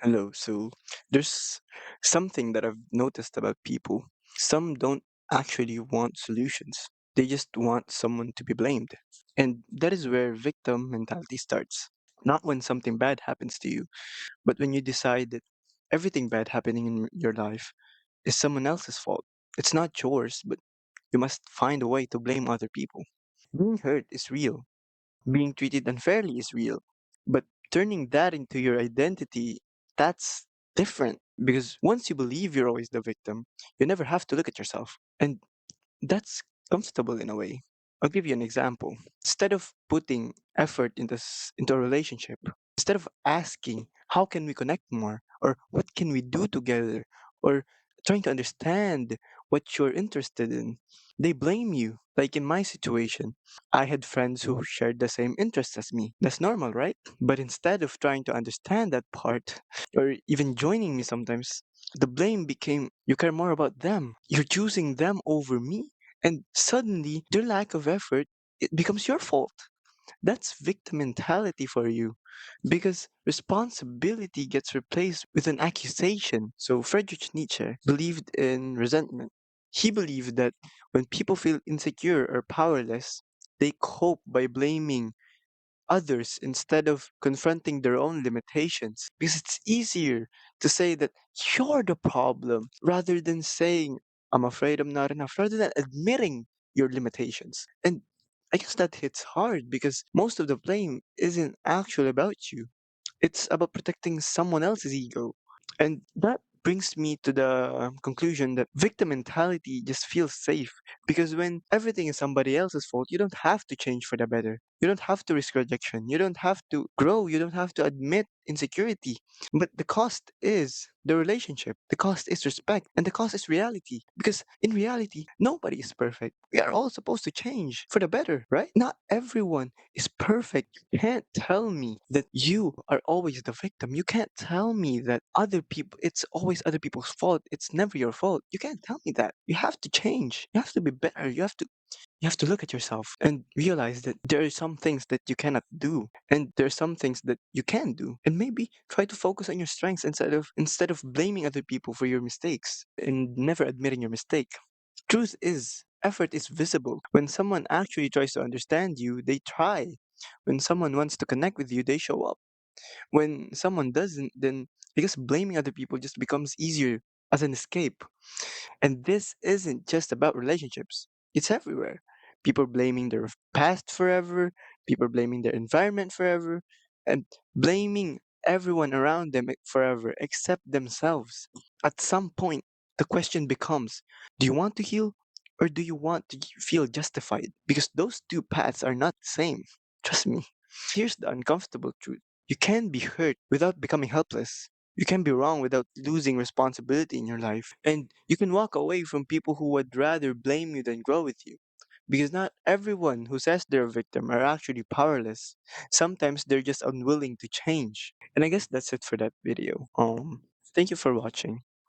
Hello. So there's something that I've noticed about people. Some don't actually want solutions. They just want someone to be blamed. And that is where victim mentality starts. Not when something bad happens to you, but when you decide that everything bad happening in your life is someone else's fault. It's not yours, but you must find a way to blame other people. Being hurt is real. Being treated unfairly is real. But turning that into your identity, that's different. Because once you believe you're always the victim, you never have to look at yourself. And that's comfortable in a way. I'll give you an example. Instead of putting effort into a relationship, instead of asking, how can we connect more? Or what can we do together? Or trying to understand what you're interested in, they blame you. Like in my situation, I had friends who shared the same interests as me. That's normal, right? But instead of trying to understand that part, or even joining me sometimes, the blame became you care more about them. You're choosing them over me. And suddenly, their lack of effort, it becomes your fault. That's victim mentality for you because responsibility gets replaced with an accusation. So, Friedrich Nietzsche believed in resentment. He believed that when people feel insecure or powerless, they cope by blaming others instead of confronting their own limitations. Because it's easier to say that you're the problem rather than saying, I'm afraid I'm not enough, rather than admitting your limitations. And I guess that hits hard because most of the blame isn't actually about you. It's about protecting someone else's ego. And that brings me to the conclusion that victim mentality just feels safe because when everything is somebody else's fault, you don't have to change for the better. You don't have to risk rejection. You don't have to grow. You don't have to admit insecurity. But the cost is the relationship. The cost is respect. And the cost is reality. Because in reality, nobody is perfect. We are all supposed to change for the better, right? Not everyone is perfect. You can't tell me that you are always the victim. You can't tell me that other people, it's always other people's fault. It's never your fault. You can't tell me that. You have to change. You have to be better. You have to look at yourself and realize that there are some things that you cannot do and there are some things that you can do. And maybe try to focus on your strengths instead of blaming other people for your mistakes and never admitting your mistake. Truth is, effort is visible. When someone actually tries to understand you, they try. When someone wants to connect with you, they show up. When someone doesn't, then I guess blaming other people just becomes easier as an escape. And this isn't just about relationships, it's everywhere. People blaming their past forever, people blaming their environment forever, and blaming everyone around them forever except themselves. At some point, the question becomes, do you want to heal or do you want to feel justified? Because those two paths are not the same. Trust me. Here's the uncomfortable truth: you can be hurt without becoming helpless. You can be wrong without losing responsibility in your life. And you can walk away from people who would rather blame you than grow with you. Because not everyone who says they're a victim are actually powerless. Sometimes they're just unwilling to change. And I guess that's it for that video. Thank you for watching.